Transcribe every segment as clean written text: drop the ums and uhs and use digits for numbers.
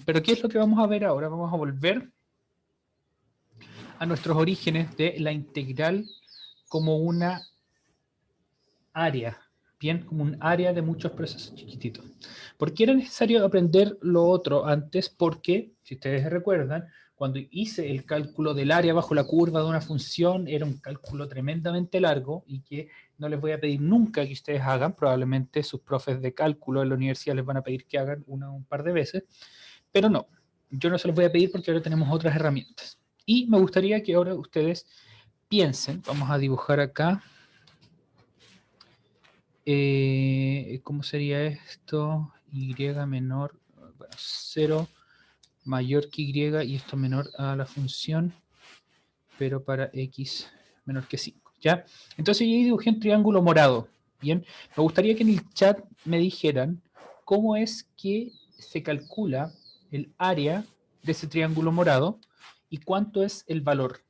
pero ¿qué es lo que vamos a ver ahora? Vamos a volver a nuestros orígenes de la integral como una área, bien, como un área de muchos procesos chiquititos. ¿Por qué era necesario aprender lo otro antes? Porque, si ustedes recuerdan, cuando hice el cálculo del área bajo la curva de una función, era un cálculo tremendamente largo y que no les voy a pedir nunca que ustedes hagan, probablemente sus profes de cálculo en la universidad les van a pedir que hagan un par de veces, pero no, yo no se los voy a pedir porque ahora tenemos otras herramientas. Y me gustaría que ahora ustedes piensen, vamos a dibujar acá, ¿cómo sería esto? Y menor, bueno, 0 mayor que y y esto menor a la función, pero para x menor que 5, ¿ya? Entonces yo dibujé un triángulo morado, ¿bien? Me gustaría que en el chat me dijeran cómo es que se calcula el área de ese triángulo morado y cuánto es el valor.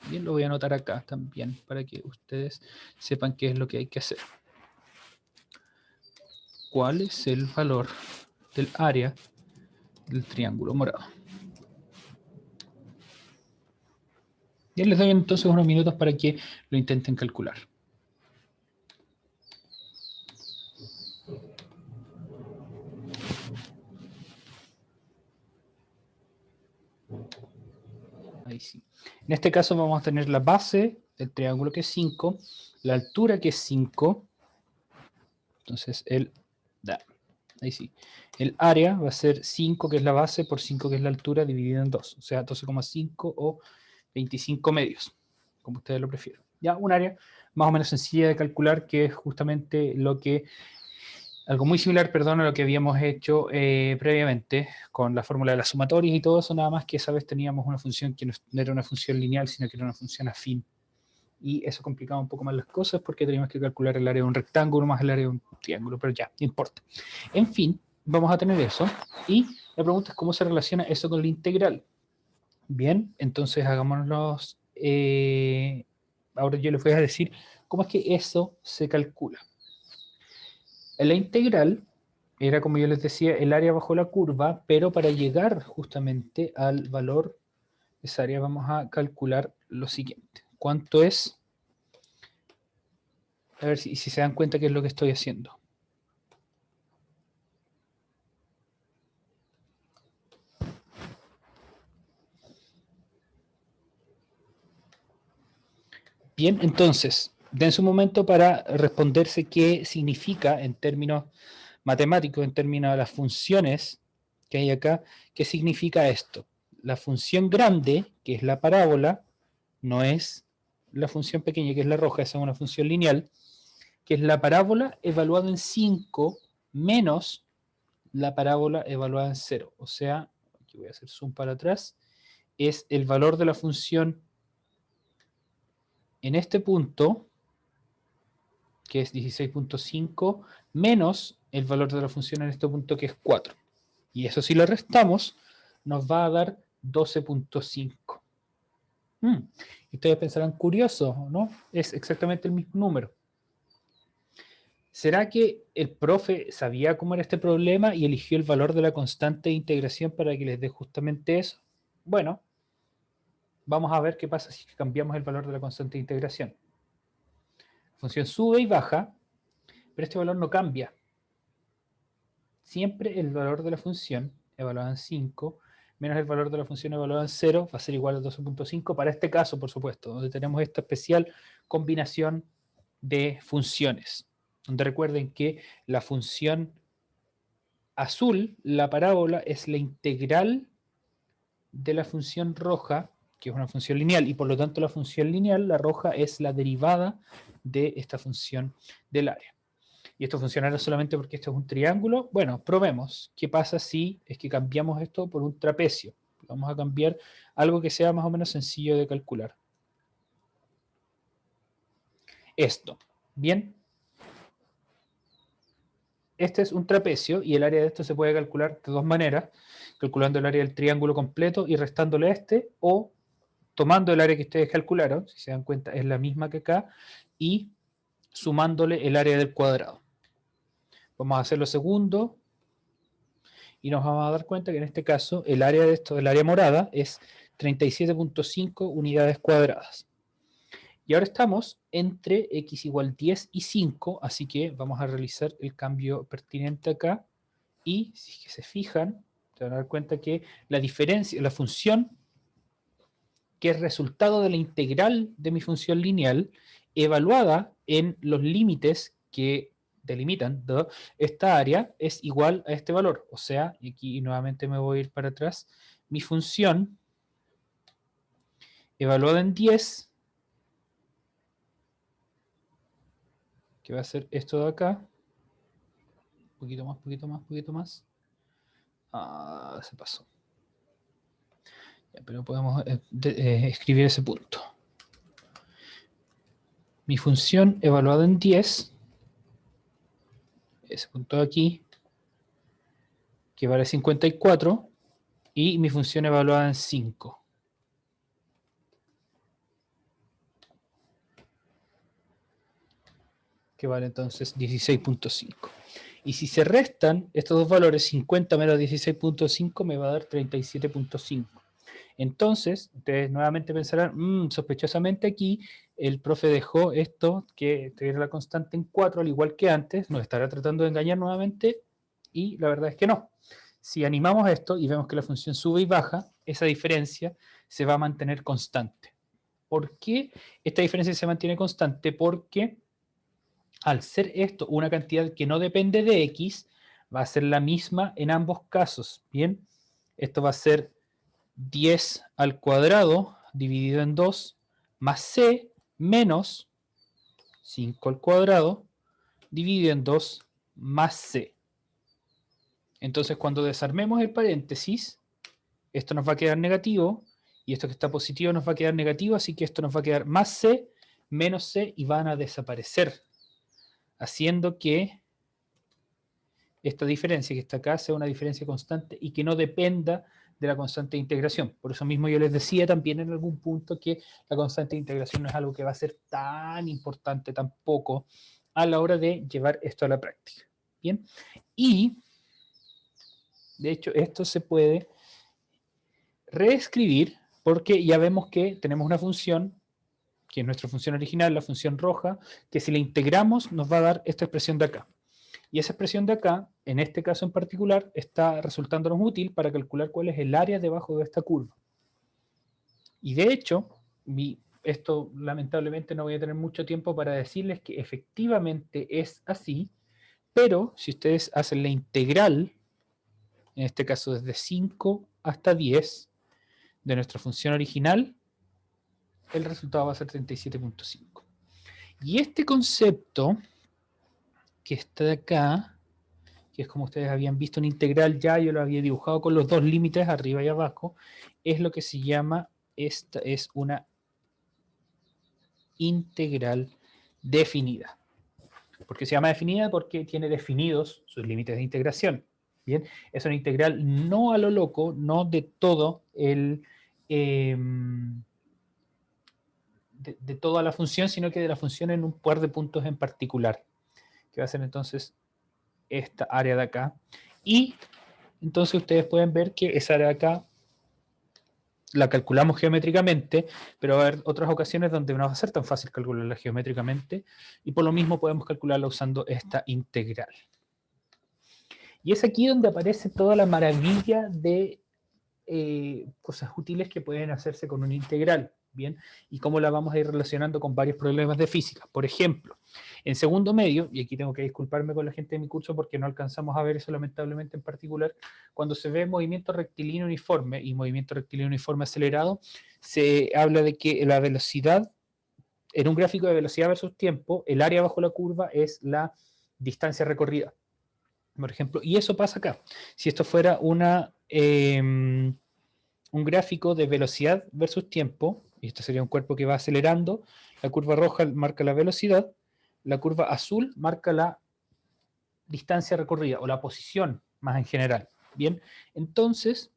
Bien, lo voy a anotar acá también para que ustedes sepan qué es lo que hay que hacer. ¿Cuál es el valor del área del triángulo morado? Bien, les doy entonces unos minutos para que lo intenten calcular. Ahí sí. En este caso vamos a tener la base del triángulo que es 5, la altura que es 5, entonces ahí sí. El área va a ser 5, que es la base, por 5, que es la altura, dividido en 2, o sea, 12,5 o 25 medios, como ustedes lo prefieran. Ya, un área más o menos sencilla de calcular, que es justamente algo muy similar, perdón, a lo que habíamos hecho previamente con la fórmula de las sumatorias y todo eso, nada más que esa vez teníamos una función que no era una función lineal, sino que era una función afín. Y eso complicaba un poco más las cosas porque teníamos que calcular el área de un rectángulo más el área de un triángulo, pero ya, no importa. En fin, vamos a tener eso. Y la pregunta es cómo se relaciona eso con la integral. Bien, entonces hagámonos... ahora yo les voy a decir cómo es que eso se calcula. La integral era, como yo les decía, el área bajo la curva, pero para llegar justamente al valor de esa área vamos a calcular lo siguiente. ¿Cuánto es? A ver si se dan cuenta qué es lo que estoy haciendo. Bien, entonces, den su momento para responderse qué significa en términos matemáticos, en términos de las funciones que hay acá, qué significa esto. La función grande, que es la parábola, no es la función pequeña, que es la roja, esa es una función lineal, que es la parábola evaluada en 5 menos la parábola evaluada en 0. O sea, aquí voy a hacer zoom para atrás, es el valor de la función en este punto, que es 16.5, menos el valor de la función en este punto, que es 4. Y eso si lo restamos, nos va a dar 12.5. Y ustedes pensarán, curioso, ¿no? Es exactamente el mismo número. ¿Será que el profe sabía cómo era este problema y eligió el valor de la constante de integración para que les dé justamente eso? Bueno, vamos a ver qué pasa si cambiamos el valor de la constante de integración. La función sube y baja, pero este valor no cambia. Siempre el valor de la función, evaluada en 5, menos el valor de la función evaluada en 0, va a ser igual a 12.5, para este caso, por supuesto, donde tenemos esta especial combinación de funciones. Donde recuerden que la función azul, la parábola, es la integral de la función roja, que es una función lineal, y por lo tanto la función lineal, la roja, es la derivada de esta función del área. ¿Y esto funcionará solamente porque esto es un triángulo? Bueno, probemos. ¿Qué pasa si es que cambiamos esto por un trapecio? Vamos a cambiar algo que sea más o menos sencillo de calcular. Esto. Bien. Este es un trapecio y el área de esto se puede calcular de dos maneras, calculando el área del triángulo completo y restándole a este, o tomando el área que ustedes calcularon, si se dan cuenta es la misma que acá, y sumándole el área del cuadrado. Vamos a hacer lo segundo, y nos vamos a dar cuenta que en este caso el área de esto, el área morada, es 37.5 unidades cuadradas. Y ahora estamos entre x igual 10 y 5, así que vamos a realizar el cambio pertinente acá. Y si se fijan, se van a dar cuenta que la diferencia, la función que es resultado de la integral de mi función lineal, evaluada en los límites que delimitan esta área, es igual a este valor. O sea, y aquí nuevamente me voy a ir para atrás, mi función evaluada en 10, que va a ser esto de acá, un poquito más, poquito más, poquito más. Ah, se pasó. Ya, pero podemos escribir ese punto. Mi función evaluada en 10, ese punto de aquí, que vale 54, y mi función evaluada en 5. Que vale entonces 16.5. Y si se restan estos dos valores, 50 menos 16.5 me va a dar 37.5. Entonces, ustedes nuevamente pensarán, sospechosamente aquí el profe dejó esto, que tuviera la constante en 4, al igual que antes, nos estará tratando de engañar nuevamente, y la verdad es que no. Si animamos esto y vemos que la función sube y baja, esa diferencia se va a mantener constante. ¿Por qué esta diferencia se mantiene constante? Porque al ser esto una cantidad que no depende de x, va a ser la misma en ambos casos. Bien, esto va a ser 10 al cuadrado dividido en 2 más c menos 5 al cuadrado dividido en 2 más c. Entonces, cuando desarmemos el paréntesis, esto nos va a quedar negativo y esto que está positivo nos va a quedar negativo, así que esto nos va a quedar más c menos c y van a desaparecer, haciendo que esta diferencia que está acá sea una diferencia constante y que no dependa de la constante de integración. Por eso mismo yo les decía también en algún punto que la constante de integración no es algo que va a ser tan importante tampoco a la hora de llevar esto a la práctica. Bien, y de hecho esto se puede reescribir porque ya vemos que tenemos una función que es nuestra función original, la función roja, que si la integramos nos va a dar esta expresión de acá. Y esa expresión de acá, en este caso en particular, está resultándonos útil para calcular cuál es el área debajo de esta curva. Y de hecho, esto lamentablemente no voy a tener mucho tiempo para decirles que efectivamente es así, pero si ustedes hacen la integral, en este caso desde 5 hasta 10, de nuestra función original, el resultado va a ser 37.5. Y este concepto que está de acá, que es como ustedes habían visto en integral ya, yo lo había dibujado con los dos límites arriba y abajo, es lo que se llama, esta es una integral definida. ¿Por qué se llama definida? Porque tiene definidos sus límites de integración. Bien, es una integral no a lo loco, no de todo de toda la función, sino que de la función en un par de puntos en particular, que va a ser entonces esta área de acá. Y entonces ustedes pueden ver que esa área de acá la calculamos geométricamente, pero va a haber otras ocasiones donde no va a ser tan fácil calcularla geométricamente, y por lo mismo podemos calcularla usando esta integral. Y es aquí donde aparece toda la maravilla de cosas útiles que pueden hacerse con una integral. Bien, y cómo la vamos a ir relacionando con varios problemas de física. Por ejemplo, en segundo medio, y aquí tengo que disculparme con la gente de mi curso porque no alcanzamos a ver eso lamentablemente en particular, cuando se ve movimiento rectilíneo uniforme y movimiento rectilíneo uniforme acelerado, se habla de que la velocidad, en un gráfico de velocidad versus tiempo, el área bajo la curva es la distancia recorrida, por ejemplo, y eso pasa acá. Si esto fuera un gráfico de velocidad versus tiempo, y esto sería un cuerpo que va acelerando, la curva roja marca la velocidad, la curva azul marca la distancia recorrida o la posición más en general. Bien, entonces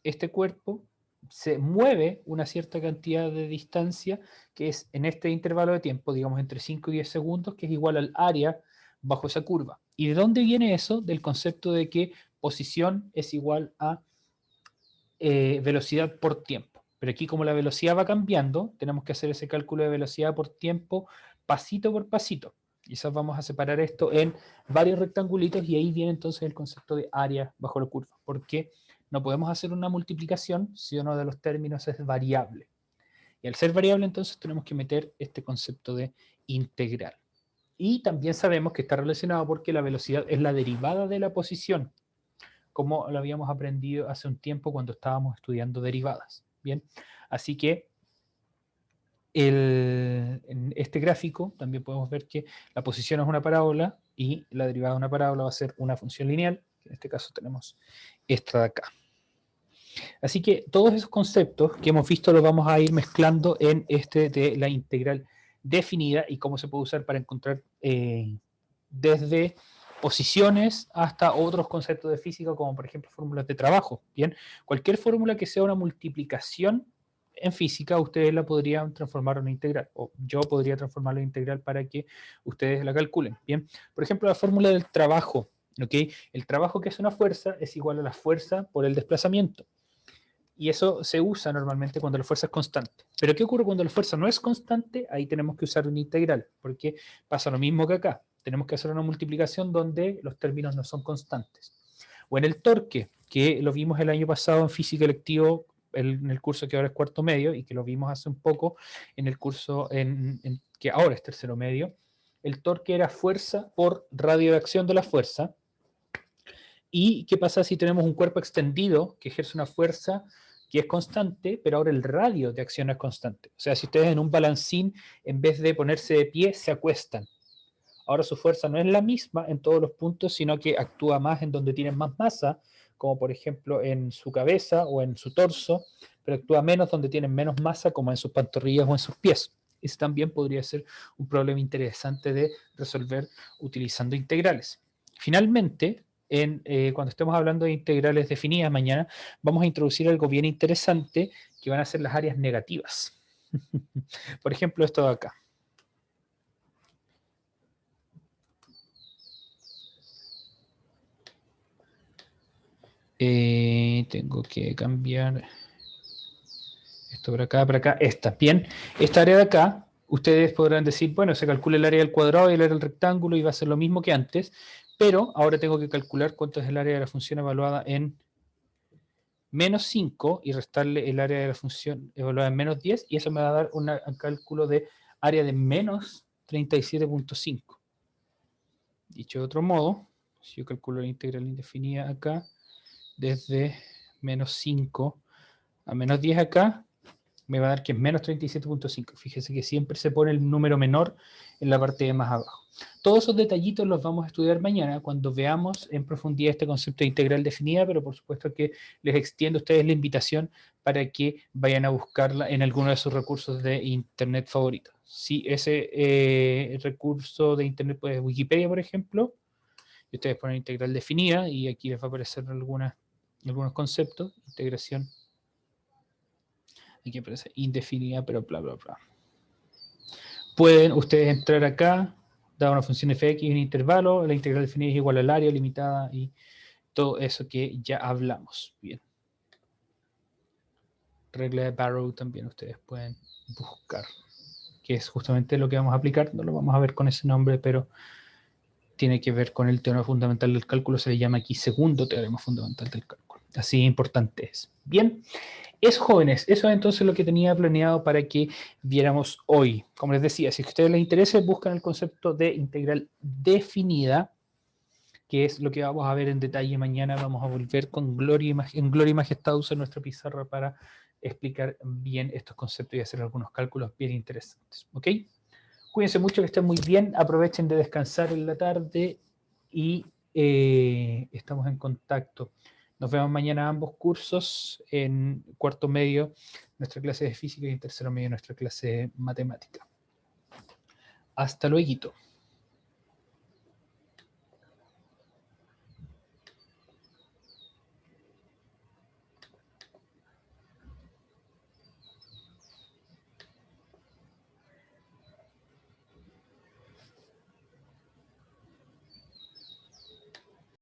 este cuerpo se mueve una cierta cantidad de distancia que es en este intervalo de tiempo, digamos entre 5 y 10 segundos, que es igual al área bajo esa curva. ¿Y de dónde viene eso? Del concepto de que posición es igual a velocidad por tiempo. Pero aquí como la velocidad va cambiando, tenemos que hacer ese cálculo de velocidad por tiempo pasito por pasito. Quizás vamos a separar esto en varios rectangulitos y ahí viene entonces el concepto de área bajo la curva. Porque no podemos hacer una multiplicación si uno de los términos es variable. Y al ser variable entonces tenemos que meter este concepto de integral. Y también sabemos que está relacionado porque la velocidad es la derivada de la posición, como lo habíamos aprendido hace un tiempo cuando estábamos estudiando derivadas. Bien, así que en este gráfico también podemos ver que la posición es una parábola y la derivada de una parábola va a ser una función lineal. En este caso tenemos esta de acá. Así que todos esos conceptos que hemos visto los vamos a ir mezclando en este de la integral definida y cómo se puede usar para encontrar desde posiciones hasta otros conceptos de física, como por ejemplo fórmulas de trabajo. Bien, cualquier fórmula que sea una multiplicación en física, ustedes la podrían transformar en una integral, o yo podría transformarla en integral para que ustedes la calculen. Bien, por ejemplo, la fórmula del trabajo. ¿Okay? El trabajo, que es una fuerza, es igual a la fuerza por el desplazamiento. Y eso se usa normalmente cuando la fuerza es constante. Pero ¿qué ocurre cuando la fuerza no es constante? Ahí tenemos que usar una integral, porque pasa lo mismo que acá. Tenemos que hacer una multiplicación donde los términos no son constantes. O en el torque, que lo vimos el año pasado en física electivo, en el curso que ahora es cuarto medio, y que lo vimos hace un poco en el curso que ahora es tercero medio. El torque era fuerza por radio de acción de la fuerza. ¿Y qué pasa si tenemos un cuerpo extendido que ejerce una fuerza que es constante, pero ahora el radio de acción es constante? O sea, si ustedes en un balancín, en vez de ponerse de pie, se acuestan. Ahora su fuerza no es la misma en todos los puntos, sino que actúa más en donde tienen más masa, como por ejemplo en su cabeza o en su torso, pero actúa menos donde tienen menos masa, como en sus pantorrillas o en sus pies. Ese también podría ser un problema interesante de resolver utilizando integrales. Finalmente, cuando estemos hablando de integrales definidas mañana, vamos a introducir algo bien interesante que van a ser las áreas negativas. Por ejemplo, esto de acá. Tengo que cambiar esto para acá, esta. Bien, esta área de acá, ustedes podrán decir, bueno, se calcula el área del cuadrado y el área del rectángulo y va a ser lo mismo que antes, pero ahora tengo que calcular cuánto es el área de la función evaluada en menos 5 y restarle el área de la función evaluada en menos 10, y eso me va a dar un cálculo de área de menos 37.5. Dicho de otro modo, si yo calculo la integral indefinida acá, desde menos 5 a menos 10 acá, me va a dar que es menos 37.5. Fíjese que siempre se pone el número menor en la parte de más abajo. Todos esos detallitos los vamos a estudiar mañana cuando veamos en profundidad este concepto de integral definida, pero por supuesto que les extiendo a ustedes la invitación para que vayan a buscarla en alguno de sus recursos de internet favoritos. Si ese recurso de internet puede ser Wikipedia, por ejemplo, y ustedes ponen integral definida y aquí les va a aparecer algunos conceptos, integración. Aquí aparece indefinida, pero bla, bla, bla. Pueden ustedes entrar acá, dar una función fx y un intervalo, la integral definida es igual al área limitada y todo eso que ya hablamos. Bien. Regla de Barrow también ustedes pueden buscar, que es justamente lo que vamos a aplicar. No lo vamos a ver con ese nombre, pero tiene que ver con el teorema fundamental del cálculo. Se le llama aquí segundo teorema fundamental del cálculo. Así importante es. Bien. Eso, jóvenes, eso es entonces lo que tenía planeado para que viéramos hoy. Como les decía, si a ustedes les interesa, buscan el concepto de integral definida, que es lo que vamos a ver en detalle mañana. Vamos a volver con gloria y majestad, usar nuestra pizarra para explicar bien estos conceptos y hacer algunos cálculos bien interesantes. ¿Ok? Cuídense mucho, que estén muy bien. Aprovechen de descansar en la tarde y estamos en contacto. Nos vemos mañana ambos cursos, en cuarto medio, nuestra clase de física, y en tercero medio, nuestra clase de matemática. Hasta luego.